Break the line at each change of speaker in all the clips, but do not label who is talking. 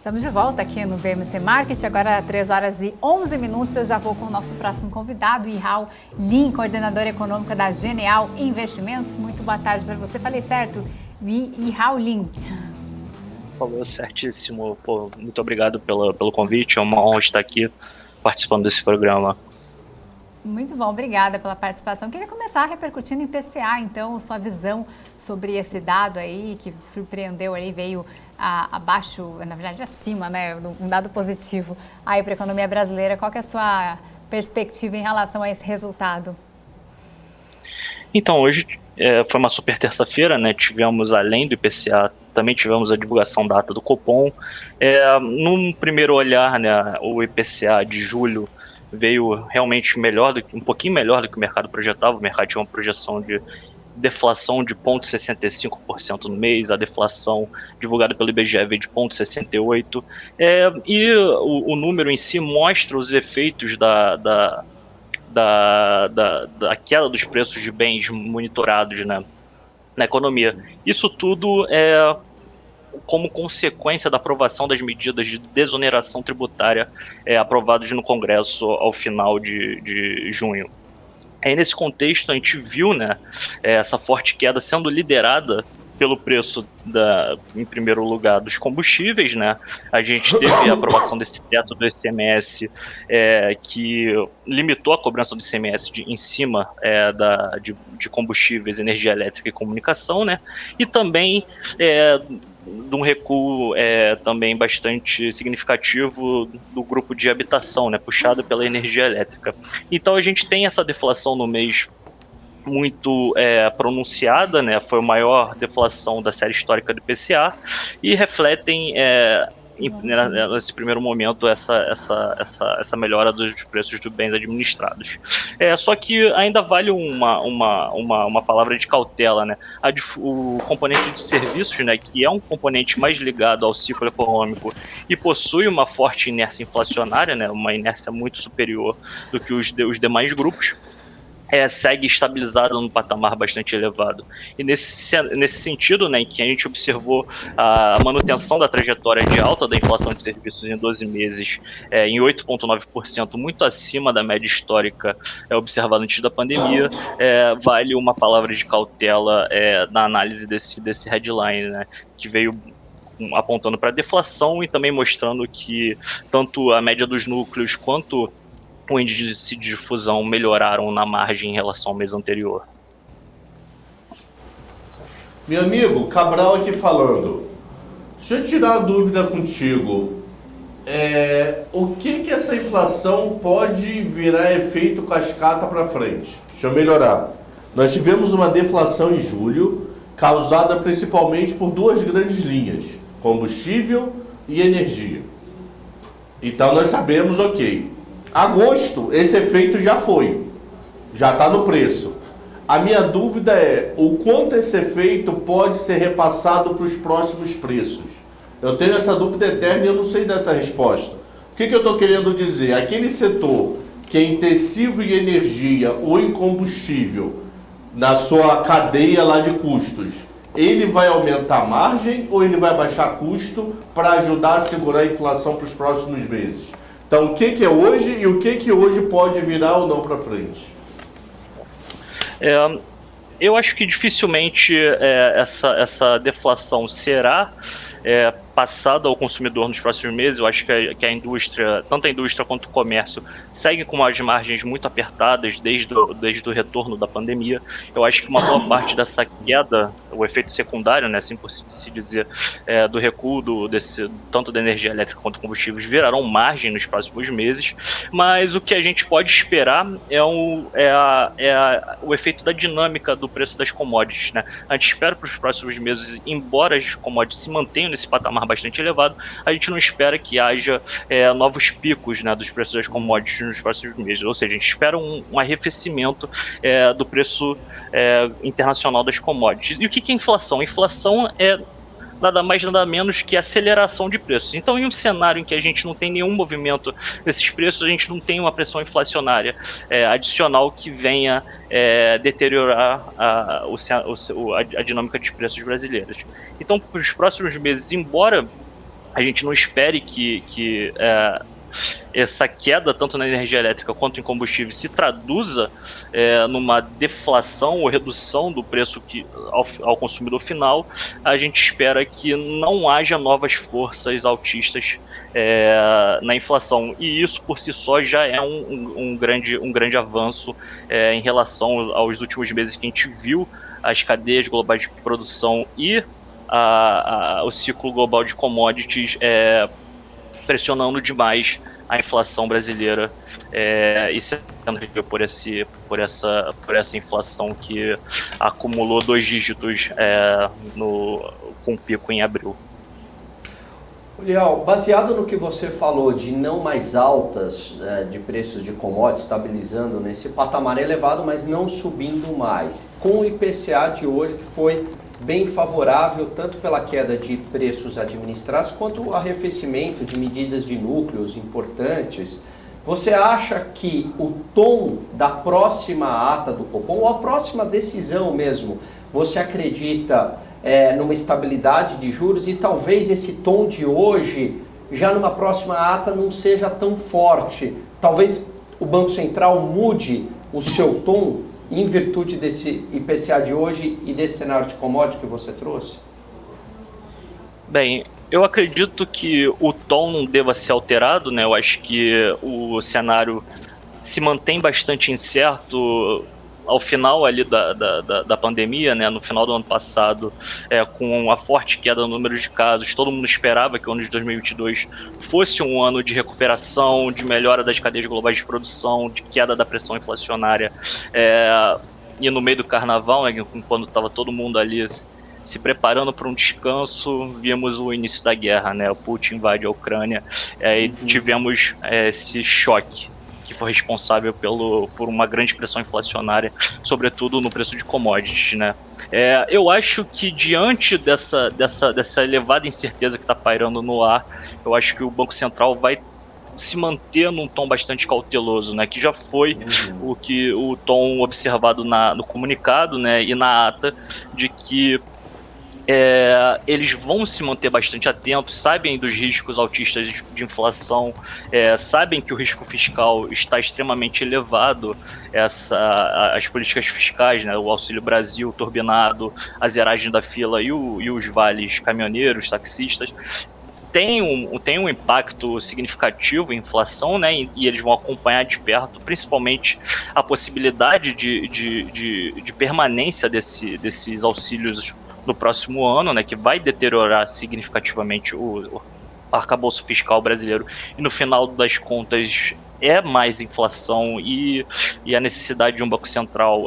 Estamos de volta aqui no VMC Market, agora 3h11. Eu já vou com o nosso próximo convidado, Ihao Lin, coordenadora econômica da Genial Investimentos. Muito boa tarde para você. Falei certo? Ihao Lin.
Falou certíssimo. Pô, muito obrigado pelo convite. É uma honra estar aqui participando desse programa.
Muito bom, obrigada pela participação. Queria começar repercutindo em PCA, então, sua visão sobre esse dado aí, que surpreendeu aí, veio abaixo, na verdade acima, né, um dado positivo aí para a economia brasileira. Qual que é a sua perspectiva em relação a esse resultado?
Então, hoje foi uma super terça-feira, né, tivemos, além do IPCA, também tivemos a divulgação da ata do Copom. Num primeiro olhar, né, o IPCA de julho veio realmente um pouquinho melhor do que o mercado projetava. O mercado tinha uma projeção de deflação de 0,65% no mês, a deflação divulgada pelo IBGE veio de 0,68%, e o número em si mostra os efeitos da queda dos preços de bens monitorados, né, na economia. Isso tudo é como consequência da aprovação das medidas de desoneração tributária aprovadas no Congresso ao final de junho. Aí, nesse contexto, a gente viu, né, essa forte queda sendo liderada pelo preço, em primeiro lugar, dos combustíveis, né? A gente teve a aprovação desse teto do ICMS, que limitou a cobrança do ICMS em cima de combustíveis, energia elétrica e comunicação, né? E também de um recuo também bastante significativo do grupo de habitação, né, puxado pela energia elétrica. Então a gente tem essa deflação no mês muito pronunciada, né, foi a maior deflação da série histórica do IPCA, e refletem nesse primeiro momento essa melhora dos preços dos bens administrados. Só que ainda vale uma palavra de cautela, né? O componente de serviços, né, que é um componente mais ligado ao ciclo econômico e possui uma forte inércia inflacionária, né, uma inércia muito superior do que os demais grupos, segue estabilizado num patamar bastante elevado. E nesse sentido, né, em que a gente observou a manutenção da trajetória de alta da inflação de serviços em 12 meses em 8,9%, muito acima da média histórica observada antes da pandemia, vale uma palavra de cautela na análise desse headline, né, que veio apontando para a deflação e também mostrando que tanto a média dos núcleos quanto o índice de difusão melhoraram na margem em relação ao mês anterior.
Meu amigo, Cabral aqui falando. Deixa eu tirar a dúvida contigo. O que essa inflação pode virar efeito cascata para frente? Deixa eu melhorar. Nós tivemos uma deflação em julho, causada principalmente por duas grandes linhas, combustível e energia. Então nós sabemos, ok. Agosto, esse efeito já foi, já está no preço. A minha dúvida é o quanto esse efeito pode ser repassado para os próximos preços. Eu tenho essa dúvida eterna e eu não sei dessa resposta. O que eu estou querendo dizer? Aquele setor que é em tecido e energia ou em combustível, na sua cadeia lá de custos, ele vai aumentar a margem ou ele vai baixar custo para ajudar a segurar a inflação para os próximos meses? Então, o que é hoje e o que hoje pode virar ou não para frente?
Eu acho que dificilmente essa deflação será passada ao consumidor nos próximos meses. Eu acho que a indústria, tanto a indústria quanto o comércio, seguem com umas margens muito apertadas desde o retorno da pandemia. Eu acho que uma boa parte dessa queda, o efeito secundário, né, assim por se dizer, do recuo tanto da energia elétrica quanto combustíveis, virarão margem nos próximos meses. Mas o que a gente pode esperar é o efeito da dinâmica do preço das commodities, né? A gente espera para os próximos meses, embora as commodities se mantenham nesse patamar bastante elevado, a gente não espera que haja novos picos, né, dos preços das commodities nos próximos meses. Ou seja, a gente espera um arrefecimento do preço internacional das commodities. E o que é inflação? A inflação é nada mais nada menos que aceleração de preços. Então, em um cenário em que a gente não tem nenhum movimento desses preços, a gente não tem uma pressão inflacionária adicional que venha deteriorar a dinâmica dos preços brasileiros. Então, para os próximos meses, embora a gente não espere que essa queda, tanto na energia elétrica quanto em combustível, se traduza numa deflação ou redução do preço ao consumidor final. A gente espera que não haja novas forças altistas na inflação, e isso por si só já é um grande avanço em relação aos últimos meses, que a gente viu as cadeias globais de produção e o ciclo global de commodities pressionando demais a inflação brasileira, e sendo por essa inflação que acumulou 2 dígitos com pico em abril.
Liel, baseado no que você falou de não mais altas de preços de commodities, estabilizando nesse patamar elevado, mas não subindo mais, com o IPCA de hoje, que foi bem favorável tanto pela queda de preços administrados quanto o arrefecimento de medidas de núcleos importantes, você acha que o tom da próxima ata do Copom, ou a próxima decisão mesmo, você acredita numa estabilidade de juros, e talvez esse tom de hoje, já numa próxima ata, não seja tão forte? Talvez o Banco Central mude o seu tom em virtude desse IPCA de hoje e desse cenário de commodity que você trouxe?
Bem, eu acredito que o tom não deva ser alterado, né? Eu acho que o cenário se mantém bastante incerto. Ao final ali da pandemia, né, no final do ano passado, com a forte queda no número de casos, todo mundo esperava que o ano de 2022 fosse um ano de recuperação, de melhora das cadeias globais de produção, de queda da pressão inflacionária, e no meio do carnaval, né, quando estava todo mundo ali se preparando para um descanso, vimos o início da guerra, né, o Putin invade a Ucrânia, e tivemos esse choque que foi responsável por uma grande pressão inflacionária, sobretudo no preço de commodities, né? Eu acho que diante dessa elevada incerteza que está pairando no ar, eu acho que o Banco Central vai se manter num tom bastante cauteloso, né? Que já foi o tom observado no comunicado, né? E na ata, de que eles vão se manter bastante atentos, sabem dos riscos altistas de inflação, sabem que o risco fiscal está extremamente elevado, as políticas fiscais, né, o Auxílio Brasil turbinado, a zeragem da fila e os vales caminhoneiros, taxistas, tem um impacto significativo em inflação, né, e eles vão acompanhar de perto, principalmente a possibilidade de permanência desses auxílios no próximo ano, né, que vai deteriorar significativamente o arcabouço fiscal brasileiro, e no final das contas mais inflação e a necessidade de um Banco Central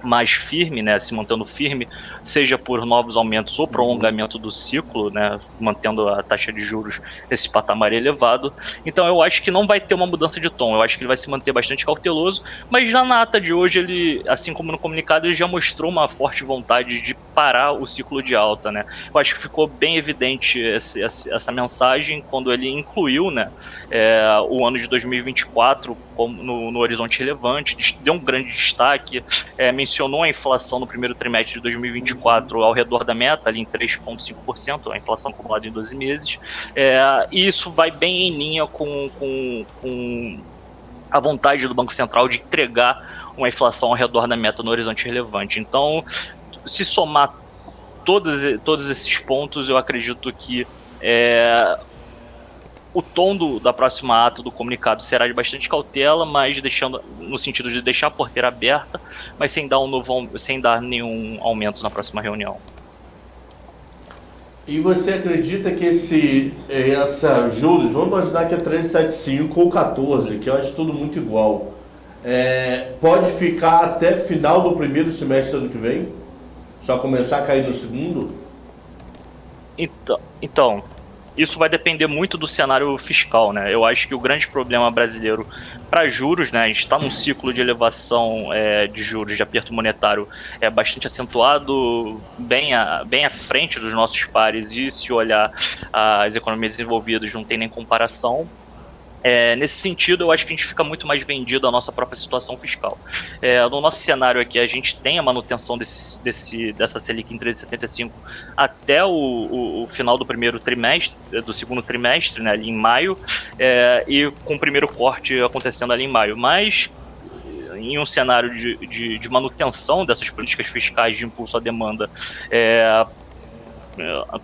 mais firme, né, se mantendo firme, seja por novos aumentos ou prolongamento do ciclo, né, mantendo a taxa de juros nesse patamar elevado. Então eu acho que não vai ter uma mudança de tom, eu acho que ele vai se manter bastante cauteloso, mas já na ata de hoje ele, assim como no comunicado, ele já mostrou uma forte vontade de parar o ciclo de alta, né. Eu acho que ficou bem evidente essa mensagem quando ele incluiu, né, o ano de 2024 no horizonte relevante, deu um grande destaque, mencionou a inflação no primeiro trimestre de 2024 ao redor da meta, ali em 3,5%, a inflação acumulada em 12 meses, e isso vai bem em linha com a vontade do Banco Central de entregar uma inflação ao redor da meta no horizonte relevante. Então, se somar todos esses pontos, eu acredito que o tom da próxima ata do comunicado será de bastante cautela, mas deixando no sentido de deixar a porteira aberta, mas sem dar nenhum aumento na próxima reunião.
E você acredita que essa juros, vamos imaginar que é 13,75 ou 14, que eu acho tudo muito igual, pode ficar até final do primeiro semestre do ano que vem? Só começar a cair no segundo?
Então, isso vai depender muito do cenário fiscal, né? Eu acho que o grande problema brasileiro para juros, né? A gente está num ciclo de elevação de juros, de aperto monetário bastante acentuado, bem à frente dos nossos pares, e se olhar as economias desenvolvidas não tem nem comparação. Nesse sentido, eu acho que a gente fica muito mais vendido à nossa própria situação fiscal. No nosso cenário aqui, a gente tem a manutenção dessa Selic em 13,75 até o final do primeiro trimestre, do segundo trimestre, né, ali em maio, e com o primeiro corte acontecendo ali em maio. Mas em um cenário de manutenção dessas políticas fiscais de impulso à demanda,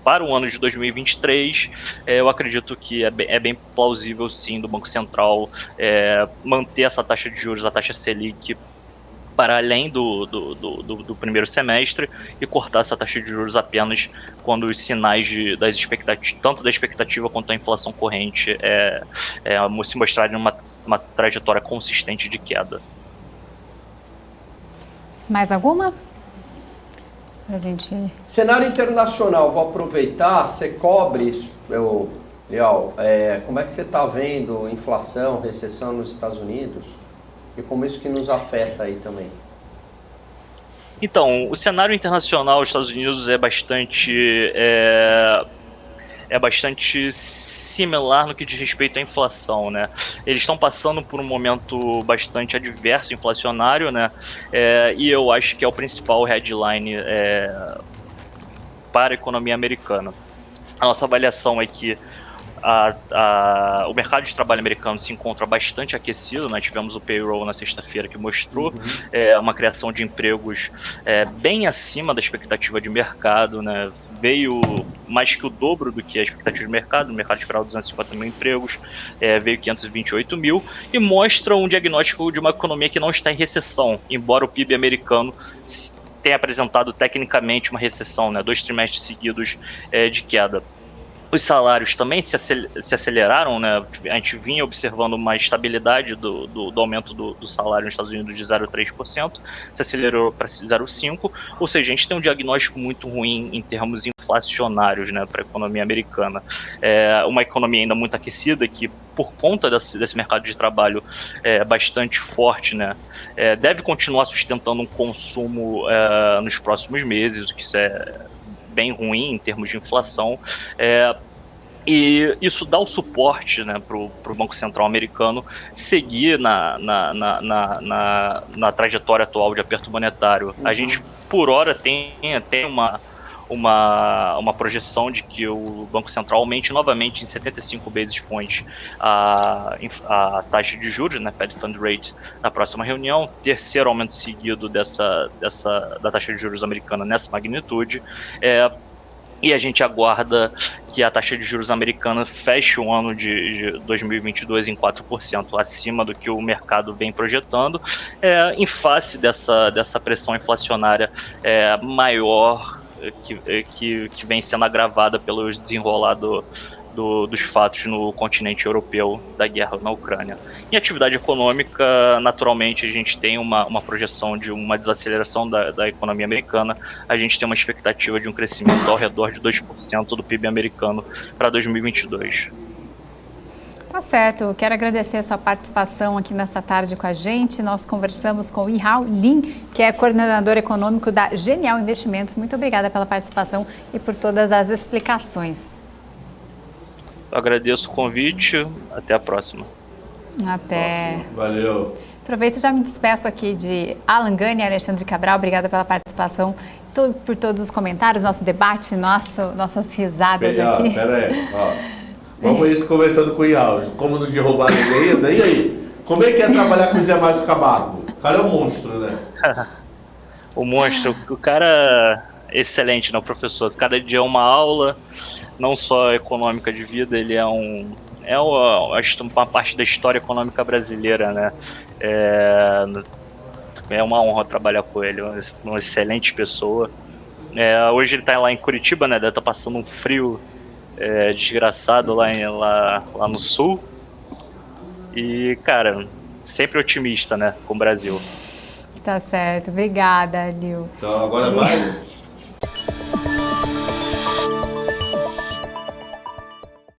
para o ano de 2023, eu acredito que é bem plausível, sim, do Banco Central manter essa taxa de juros, a taxa Selic, para além do primeiro semestre, e cortar essa taxa de juros apenas quando os sinais das expectativas, tanto da expectativa quanto da inflação corrente, se mostrarem uma trajetória consistente de queda.
Mais alguma? Pra gente...
Cenário internacional, vou aproveitar, você cobre, Liel, como é que você está vendo inflação, recessão nos Estados Unidos e como isso que nos afeta aí também?
Então, o cenário internacional dos Estados Unidos é bastante similar no que diz respeito à inflação, né? Eles estão passando por um momento bastante adverso inflacionário, né? E eu acho que é o principal headline para a economia americana. A nossa avaliação é que o mercado de trabalho americano se encontra bastante aquecido. Nós tivemos o payroll na sexta-feira que mostrou uma criação de empregos bem acima da expectativa de mercado, né? Veio mais que o dobro do que a expectativa de mercado. O mercado esperava 250 mil empregos, veio 528 mil, e mostra um diagnóstico de uma economia que não está em recessão, embora o PIB americano tenha apresentado tecnicamente uma recessão, né? 2 trimestres seguidos de queda. Os salários também se aceleraram, né? A gente vinha observando uma estabilidade do aumento do salário nos Estados Unidos de 0,3%, se acelerou para 0,5%, ou seja, a gente tem um diagnóstico muito ruim em termos inflacionários, né, para a economia americana. Uma economia ainda muito aquecida, que por conta desse mercado de trabalho bastante forte, né, deve continuar sustentando um consumo nos próximos meses, o que isso é bem ruim em termos de inflação, e isso dá o suporte, né, para o Banco Central americano seguir na trajetória atual de aperto monetário. A gente, por hora, tem uma projeção de que o Banco Central aumente novamente em 75 basis points a taxa de juros, né, Fed Fund Rate, na próxima reunião, terceiro aumento seguido da taxa de juros americana nessa magnitude, e a gente aguarda que a taxa de juros americana feche o ano de 2022 em 4%, acima do que o mercado vem projetando, em face dessa pressão inflacionária maior que vem sendo agravada pelo desenrolar dos fatos no continente europeu da guerra na Ucrânia. Em atividade econômica, naturalmente, a gente tem uma projeção de uma desaceleração da economia americana. A gente tem uma expectativa de um crescimento ao redor de 2% do PIB americano para 2022.
Tá certo, quero agradecer a sua participação aqui nesta tarde com a gente. Nós conversamos com o Yihao Lin, que é coordenador econômico da Genial Investimentos. Muito obrigada pela participação e por todas as explicações.
Eu agradeço o convite, até a próxima.
Até.
Valeu.
Aproveito e já me despeço aqui de Alan Gani e Alexandre Cabral. Obrigada pela participação, por todos os comentários, nosso debate, nossas risadas aqui.
Pera aí, vamos isso conversando com o Ial, como não derrubar ninguém ainda. E aí? Como é que é trabalhar com o Zé Márcio Camargo? O cara é um monstro, né?
O monstro, o cara é excelente, né, o professor? Cada dia é uma aula, não só econômica de vida, ele é uma parte da história econômica brasileira, né? É uma honra trabalhar com ele, uma excelente pessoa. Hoje ele está lá em Curitiba, né? Deve estar passando um frio desgraçado lá no sul. E, cara, sempre otimista, né, com o Brasil.
Tá certo, obrigada, Lil.
Então agora vai.